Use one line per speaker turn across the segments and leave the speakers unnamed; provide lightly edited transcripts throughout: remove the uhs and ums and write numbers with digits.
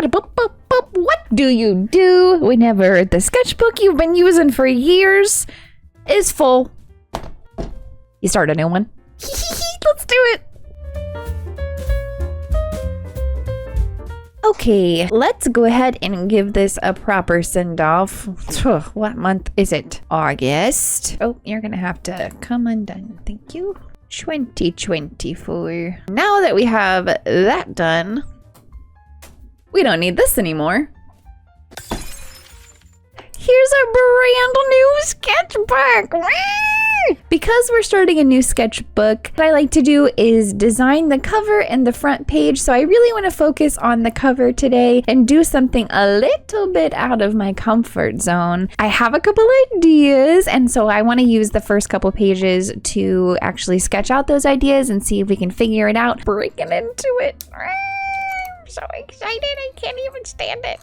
What do you do whenever the sketchbook you've been using for years is full? You start a new one. Let's do it. Okay, let's go ahead and give this a proper send-off. What month is it? August. Oh, you're gonna have to come undone. Thank you. 2024. Now that we have that done, we don't need this anymore. Here's a brand new sketchbook. Because we're starting a new sketchbook, what I like to do is design the cover and the front page. So I really want to focus on the cover today and do something a little bit out of my comfort zone. I have a couple ideas, and so I want to use the first couple pages to actually sketch out those ideas and see if we can figure it out. Breaking into it. I'm so excited. I can't even stand it.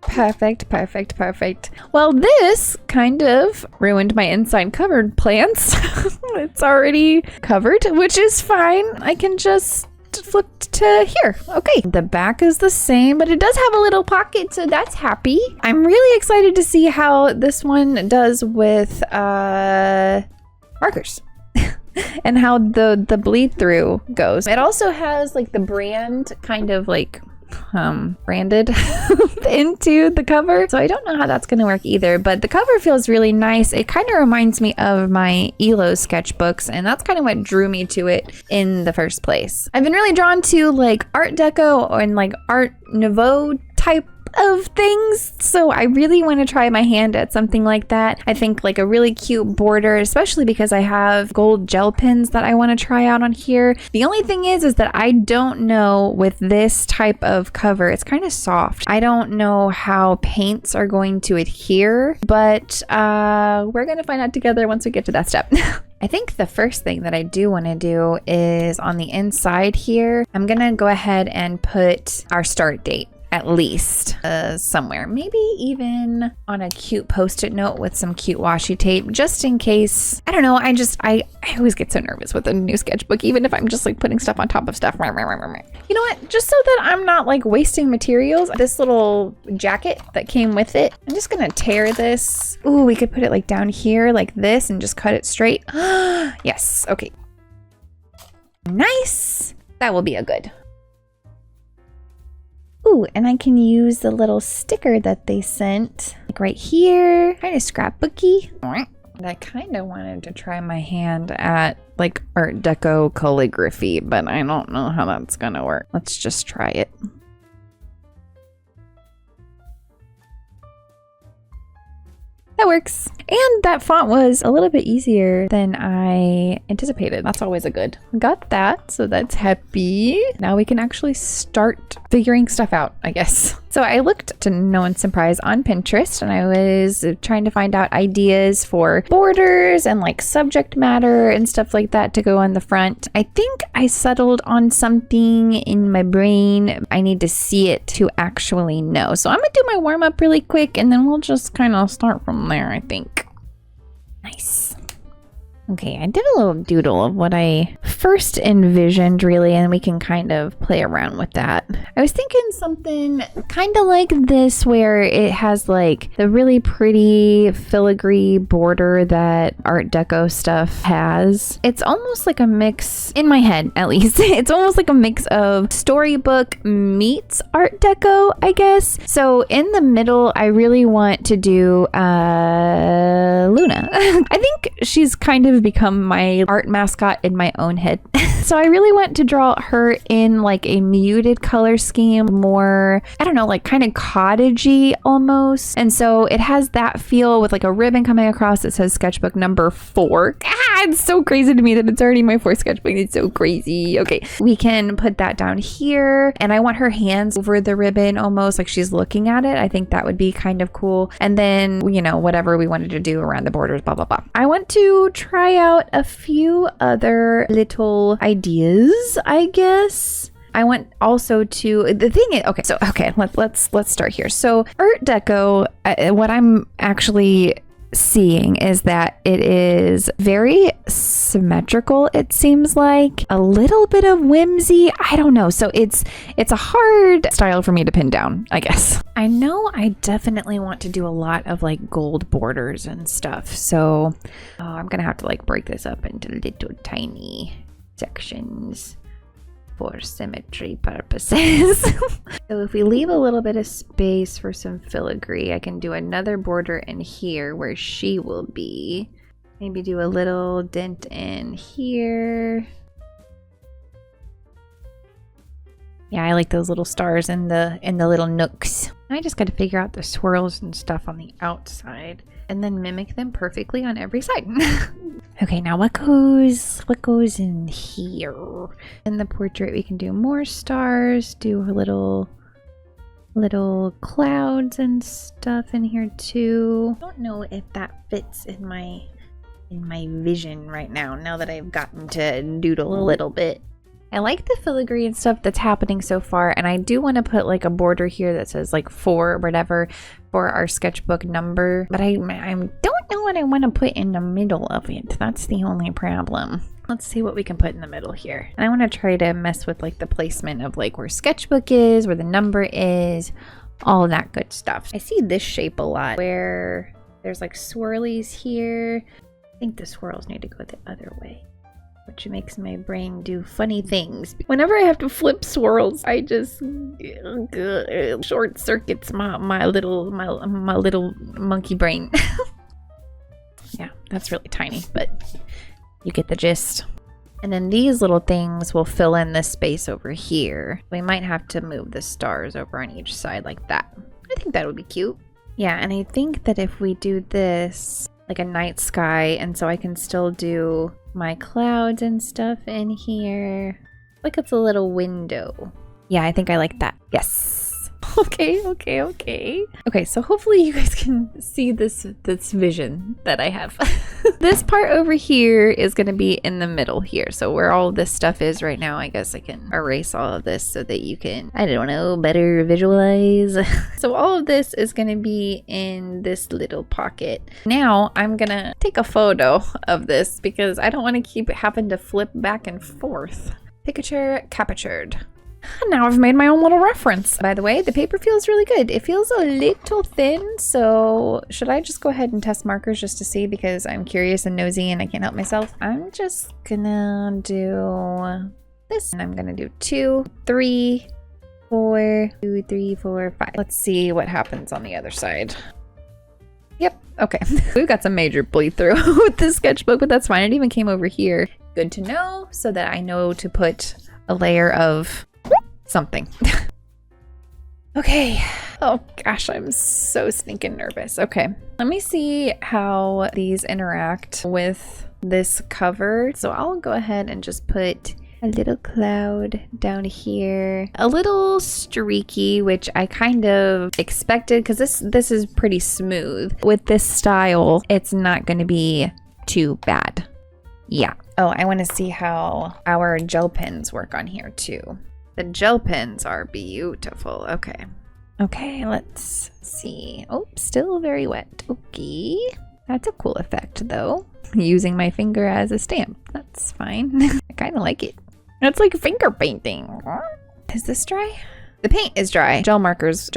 Perfect. Well, this kind of ruined my inside covered plans. It's already covered, which is fine. I can just flip to here. Okay, the back is the same, but it does have a little pocket, so that's happy. I'm really excited to see how this one does with markers. And how the bleed through goes. It also has like the brand kind of like branded into the cover, so I don't know how that's going to work either, but the cover feels really nice. It kind of reminds me of my ELO sketchbooks, and that's kind of what drew me to it in the first place. I've been really drawn to like Art Deco and like Art Nouveau type of things, so I really want to try my hand at something like that. I think like a really cute border, especially because I have gold gel pens that I want to try out on here. The only thing is that I don't know with this type of cover, it's kind of soft. I don't know how paints are going to adhere, but we're gonna find out together once we get to that step. I think the first thing that I do want to do is on the inside here, I'm gonna go ahead and put our start date. At least somewhere, maybe even on a cute post-it note with some cute washi tape, just in case. I don't know, I always get so nervous with a new sketchbook, even if I'm just like putting stuff on top of stuff. You know what, just so that I'm not like wasting materials, this little jacket that came with it, I'm just gonna tear this. Ooh, we could put it like down here like this and just cut it straight. Yes, okay, nice, that will be a good. Ooh, and I can use the little sticker that they sent, like right here, kind of scrapbooky. And I kind of wanted to try my hand at like Art Deco calligraphy, but I don't know how that's gonna work. Let's just try it. That works. And that font was a little bit easier than I anticipated. That's always a good. Got that, so that's happy. Now we can actually start figuring stuff out, I guess. So I looked, to no one's surprise, on Pinterest, and I was trying to find out ideas for borders and like subject matter and stuff like that to go on the front. I think I settled on something in my brain. I need to see it to actually know. So I'm gonna do my warm up really quick, and then we'll just kind of start from there, I think. Nice. Okay, I did a little doodle of what I first envisioned, really, and we can kind of play around with that. I was thinking something kind of like this, where it has like the really pretty filigree border that Art Deco stuff has. It's almost like a mix, in my head at least, it's almost like a mix of storybook meets Art Deco, I guess. So in the middle, I really want to do Luna. I think she's kind of become my art mascot in my own head. So I really want to draw her in like a muted color scheme, more, I don't know, like kind of cottagey almost. And so it has that feel with like a ribbon coming across that says sketchbook number 4. It's so crazy to me that it's already my 4th sketchbook. It's so crazy. Okay, we can put that down here, and I want her hands over the ribbon almost like she's looking at it. I think that would be kind of cool. And then, you know, whatever we wanted to do around the borders, blah, blah, blah. I want to try out a few other little ideas, I guess. I want also to, the thing is, let's start here. So Art Deco, what I'm actually seeing is that it is very symmetrical. It seems like a little bit of whimsy. I don't know. So it's a hard style for me to pin down, I guess. I know I definitely want to do a lot of like gold borders and stuff. So I'm gonna have to like break this up into little tiny sections for symmetry purposes. So if we leave a little bit of space for some filigree, I can do another border in here where she will be. Maybe do a little dent in here. Yeah, I like those little stars in the little nooks. I just got to figure out the swirls and stuff on the outside and then mimic them perfectly on every side. Okay, now what goes in here? In the portrait, we can do more stars, do a little clouds and stuff in here too. I don't know if that fits in my vision right now that I've gotten to doodle a little bit. I like the filigree and stuff that's happening so far, and I do want to put like a border here that says like 4 or whatever for our sketchbook number, but I don't know what I want to put in the middle of it. That's the only problem. Let's see what we can put in the middle here. And I want to try to mess with like the placement of like where sketchbook is, where the number is, all that good stuff. I see this shape a lot where there's like swirlies here. I think the swirls need to go the other way, which makes my brain do funny things. Whenever I have to flip swirls, I just short circuits my little monkey brain. Yeah, that's really tiny, but you get the gist. And then these little things will fill in this space over here. We might have to move the stars over on each side like that. I think that would be cute. Yeah, and I think that if we do this like a night sky, and so I can still do my clouds and stuff in here. Like it's a little window. Yeah, I think I like that. Yes. Okay. Okay, so hopefully you guys can see this vision that I have. This part over here is going to be in the middle here. So where all this stuff is right now, I guess I can erase all of this so that you can, I don't know, better visualize. So all of this is going to be in this little pocket. Now I'm going to take a photo of this because I don't want to keep having to flip back and forth. Picture captured. Now I've made my own little reference. By the way, the paper feels really good. It feels a little thin, so should I just go ahead and test markers just to see, because I'm curious and nosy and I can't help myself? I'm just gonna do this, and I'm gonna do 2, 3, 4, 2, 3, 4, 5. Let's see what happens on the other side. Yep, okay. We've got some major bleed through with this sketchbook, but that's fine. It even came over here. Good to know, so that I know to put a layer of something. Okay. Oh gosh, I'm so stinking nervous. Okay, let me see how these interact with this cover. So I'll go ahead and just put a little cloud down here, a little streaky, which I kind of expected because this is pretty smooth. With this style, it's not going to be too bad. Yeah. Oh, I want to see how our gel pens work on here too. The gel pens are beautiful. Okay. Okay, let's see. Oh, still very wet. Okay. That's a cool effect though. Using my finger as a stamp. That's fine. I kind of like it. It's like finger painting. Is this dry? The paint is dry. Gel markers.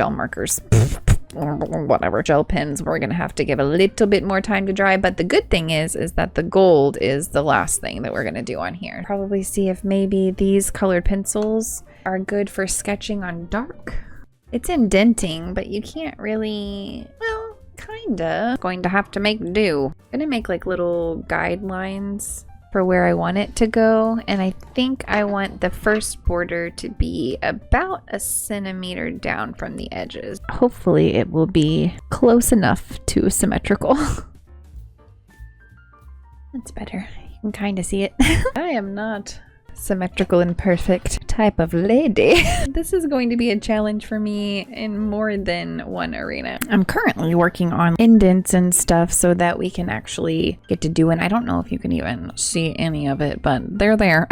Whatever. Gel pens, we're gonna have to give a little bit more time to dry, but the good thing is that the gold is the last thing that we're gonna do on here. Probably see if maybe these colored pencils are good for sketching on dark. It's indenting, but you can't really, well, kinda. Going to have to make do. I'm gonna make like little guidelines for where I want it to go, and I think I want the first border to be about 1 centimeter down from the edges. Hopefully it will be close enough to symmetrical. That's better. You can kind of see it. I am not symmetrical and perfect type of lady. This is going to be a challenge for me in more than one arena. I'm currently working on indents and stuff so that we can actually get to do it. I don't know if you can even see any of it, but they're there.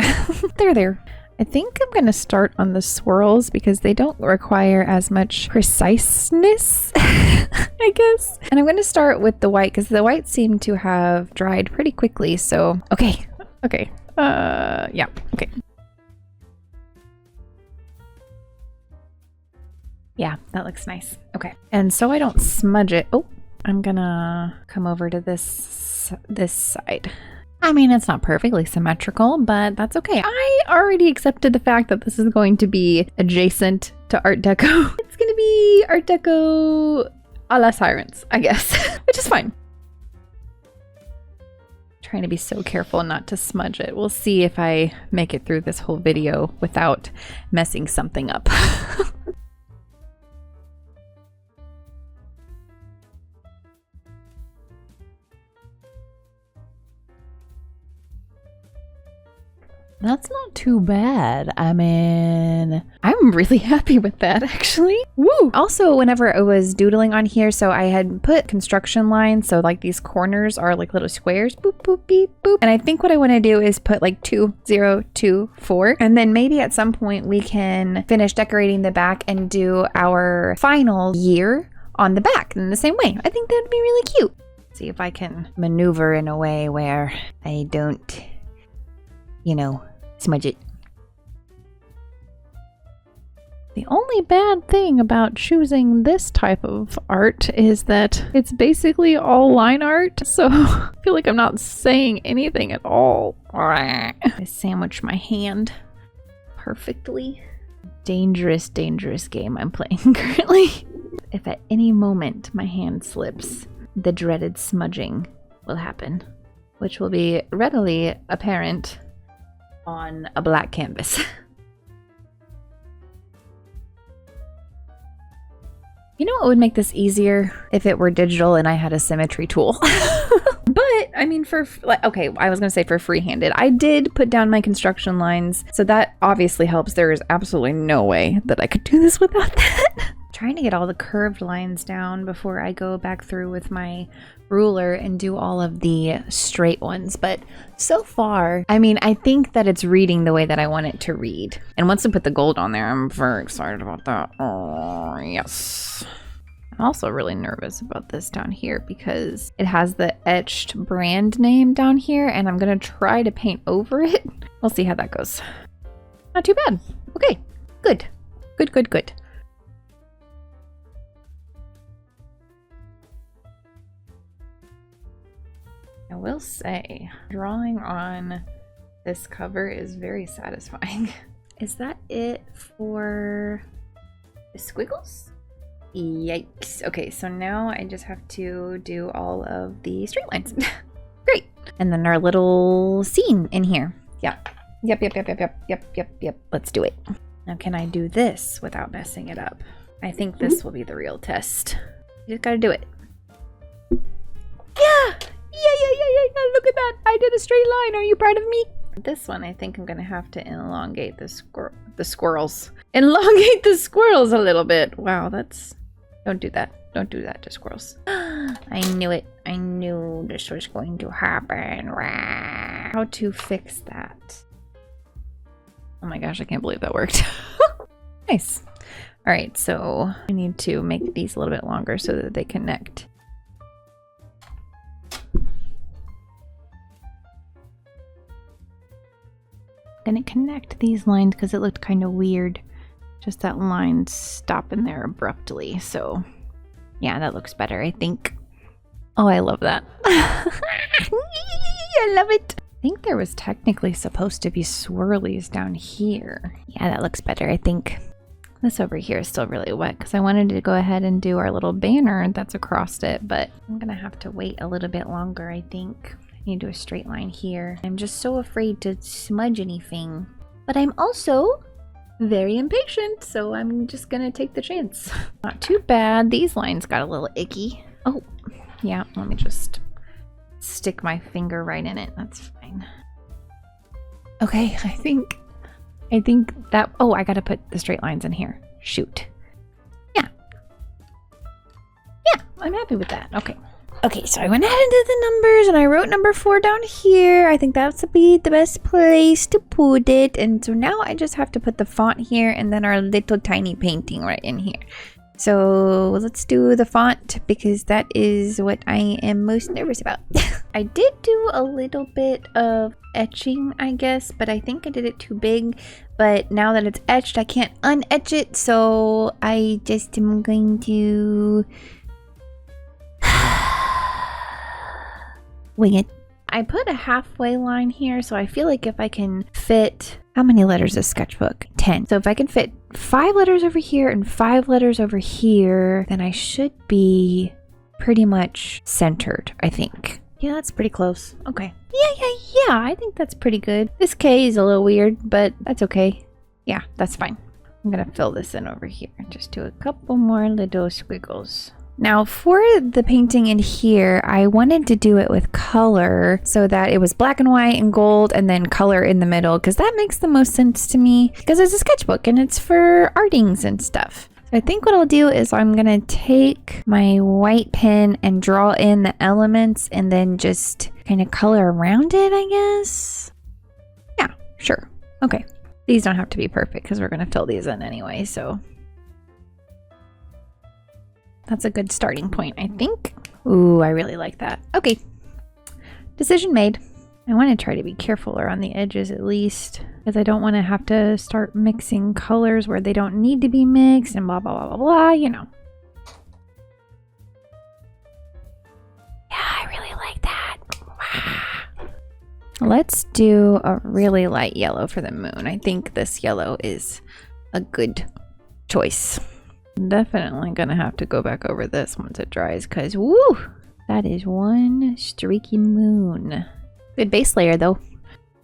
They're there. I think I'm gonna start on the swirls because they don't require as much preciseness, I guess. And I'm gonna start with the white because the white seemed to have dried pretty quickly. So, okay. Yeah, okay. Yeah, that looks nice. Okay. And so I don't smudge it. Oh, I'm gonna come over to this side. I mean, it's not perfectly symmetrical, but that's okay. I already accepted the fact that this is going to be adjacent to Art Deco. It's going to be Art Deco a la Sirens, I guess, which is fine. Trying to be so careful not to smudge it. We'll see if I make it through this whole video without messing something up. That's not too bad. I mean, I'm really happy with that, actually. Woo! Also, whenever I was doodling on here, so I had put construction lines, so like these corners are like little squares, boop, boop, beep, boop. And I think what I want to do is put like 2, 0, 2, 4. And then maybe at some point we can finish decorating the back and do our final year on the back in the same way. I think that'd be really cute. See if I can maneuver in a way where I don't, you know, smudge it. The only bad thing about choosing this type of art is that it's basically all line art, so I feel like I'm not saying anything at all. I sandwich my hand perfectly. Dangerous, dangerous game I'm playing currently. If at any moment my hand slips, the dreaded smudging will happen, which will be readily apparent on a black canvas. You know what would make this easier? If it were digital and I had a symmetry tool. But I mean, okay, I was gonna say for freehanded. I did put down my construction lines, so that obviously helps. There is absolutely no way that I could do this without that. Trying to get all the curved lines down before I go back through with my ruler and do all of the straight ones. But so far, I mean, I think that it's reading the way that I want it to read. And once I put the gold on there, I'm very excited about that. Oh, yes. I'm also really nervous about this down here because it has the etched brand name down here and I'm gonna try to paint over it. We'll see how that goes. Not too bad. Okay, good. Good, good, good. I will say, drawing on this cover is very satisfying. Is that it for the squiggles? Yikes. Okay, so now I just have to do all of the straight lines. Great. And then our little scene in here. Yep. Yep. Let's do it. Now, can I do this without messing it up? I think this will be the real test. You just gotta do it. Yeah! Yeah, look at that. I did a straight line. Are you proud of me? This one, I think I'm gonna have to elongate the squirrels. Elongate the squirrels a little bit. Wow, that's... Don't do that. Don't do that to squirrels. I knew it. I knew this was going to happen. How to fix that? Oh my gosh, I can't believe that worked. Nice. All right, so I need to make these a little bit longer so that they connect. Didn't connect these lines because it looked kind of weird. Just that line stopping there abruptly. So yeah, that looks better, I think. Oh, I love that. I love it. I think there was technically supposed to be swirlies down here. Yeah, that looks better, I think. This over here is still really wet because I wanted to go ahead and do our little banner that's across it, but I'm gonna have to wait a little bit longer, I think. I need to do a straight line here. I'm just so afraid to smudge anything, but I'm also very impatient, so I'm just gonna take the chance. Not too bad. These lines got a little icky. Oh, yeah, let me just stick my finger right in it. That's fine. Okay, I think that, oh, I gotta put the straight lines in here. Shoot. Yeah. Yeah, I'm happy with that. Okay. Okay, so I went ahead and did the numbers and I wrote number 4 down here. I think that's would be the best place to put it. And so now I just have to put the font here and then our little tiny painting right in here. So let's do the font because that is what I am most nervous about. I did do a little bit of etching, I guess, but I think I did it too big. But now that it's etched, I can't unetch it. So I just am going to wing it. I put a halfway line here, so I feel like if I can fit, how many letters is sketchbook? 10. So if I can fit 5 letters over here and 5 letters over here, then I should be pretty much centered, I think. Yeah, that's pretty close. Okay. Yeah, I think that's pretty good. This K is a little weird, but that's okay. Yeah, that's fine. I'm gonna fill this in over here. Just do a couple more little squiggles. Now for the painting in here, I wanted to do it with color so that it was black and white and gold and then color in the middle because that makes the most sense to me because it's a sketchbook and it's for artings and stuff. So I think what I'll do is I'm gonna take my white pen and draw in the elements and then just kind of color around it, I guess. Yeah, sure. Okay. These don't have to be perfect because we're gonna fill these in anyway, so. That's a good starting point, I think. Ooh, I really like that. Okay, decision made. I want to try to be careful around the edges at least, because I don't want to have to start mixing colors where they don't need to be mixed and blah, blah, blah, blah, blah, you know. Yeah, I really like that. Wow. Let's do a really light yellow for the moon. I think this yellow is a good choice. Definitely gonna have to go back over this once it dries because woo, that is one streaky moon. Good base layer though.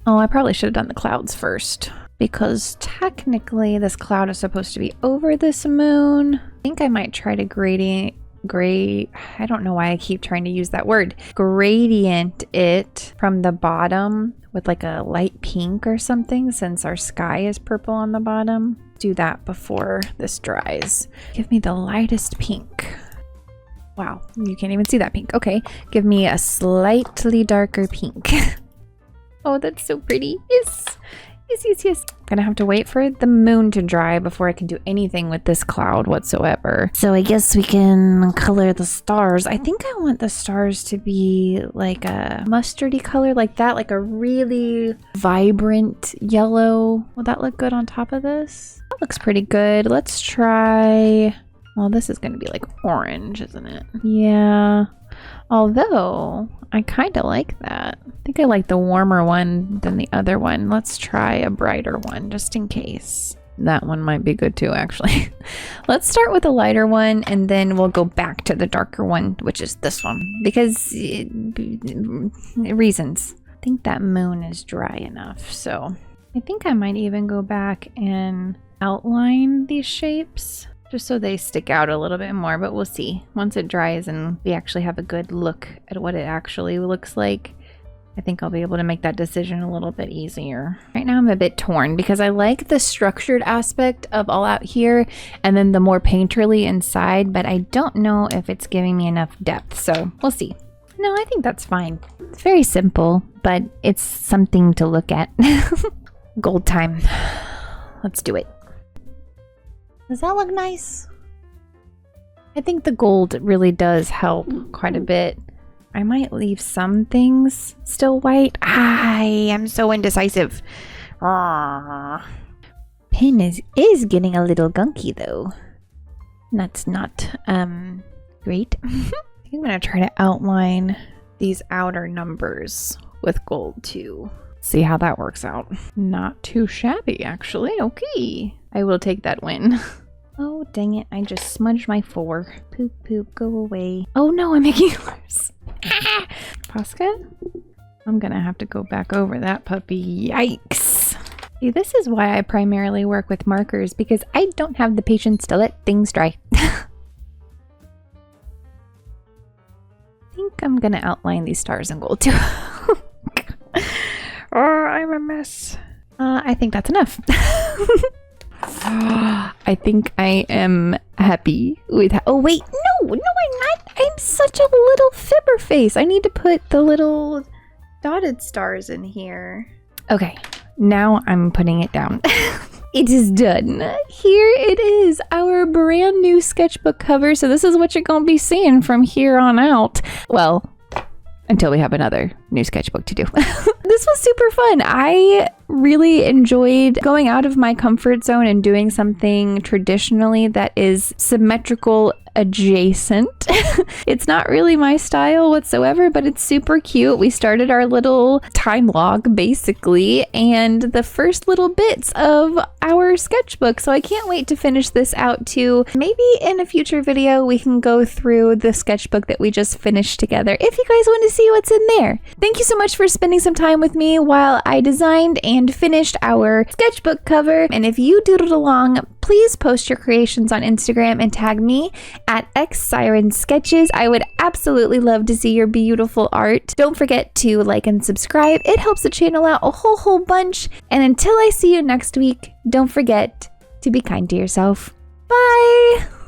Oh, I probably should have done the clouds first because technically this cloud is supposed to be over this moon. I think I might try to I don't know why I keep trying to use that word. Gradient it from the bottom with like a light pink or something since our sky is purple on the bottom. Do that before this dries. Give me the lightest pink. Wow, you can't even see that pink. Okay, give me a slightly darker pink. Oh, that's so pretty. Yes. Yes. I'm gonna have to wait for the moon to dry before I can do anything with this cloud whatsoever. So I guess we can color the stars. I think I want the stars to be like a mustardy color like that, like a really vibrant yellow. Will that look good on top of this? That looks pretty good. Let's try, well, this is gonna be like orange, isn't it? Yeah. Although, I kind of like that. I think I like the warmer one than the other one. Let's try a brighter one just in case. That one might be good too, actually. Let's start with a lighter one and then we'll go back to the darker one, which is this one. Because reasons. I think that moon is dry enough. So I think I might even go back and outline these shapes. Just so they stick out a little bit more, but we'll see. Once it dries and we actually have a good look at what it actually looks like, I think I'll be able to make that decision a little bit easier. Right now I'm a bit torn because I like the structured aspect of all out here and then the more painterly inside, but I don't know if it's giving me enough depth, so we'll see. No, I think that's fine. It's very simple, but it's something to look at. Gold time. Let's do it. Does that look nice? I think the gold really does help quite a bit. I might leave some things still white. I am so indecisive. Pen is getting a little gunky though. That's not great. I think I'm gonna try to outline these outer numbers with gold too. See how that works out. Not too shabby, actually. Okay. I will take that win. Oh, dang it. I just smudged my 4. Poop, go away. Oh no, I'm making it worse. Posca? I'm gonna have to go back over that puppy. Yikes. See, this is why I primarily work with markers, because I don't have the patience to let things dry. I think I'm gonna outline these stars in gold too. Oh, I'm a mess. I think that's enough. I think I am happy with oh wait, no, I'm not. I'm such a little fibber face. I need to put the little dotted stars in here. Okay, now I'm putting it down. It is done. Here it is, our brand new sketchbook cover. So this is what you're gonna be seeing from here on out. Well, until we have another new sketchbook to do. This was super fun. I really enjoyed going out of my comfort zone and doing something traditionally that is symmetrical adjacent. It's not really my style whatsoever, but it's super cute. We started our little time log basically, and the first little bits of our sketchbook. So I can't wait to finish this out too. Maybe in a future video we can go through the sketchbook that we just finished together if you guys want to see what's in there. Thank you so much for spending some time with me while I designed and finished our sketchbook cover. And if you doodled along, please post your creations on Instagram and tag me at xsirensketches. I would absolutely love to see your beautiful art. Don't forget to like and subscribe. It helps the channel out a whole bunch. And until I see you next week, don't forget to be kind to yourself. Bye!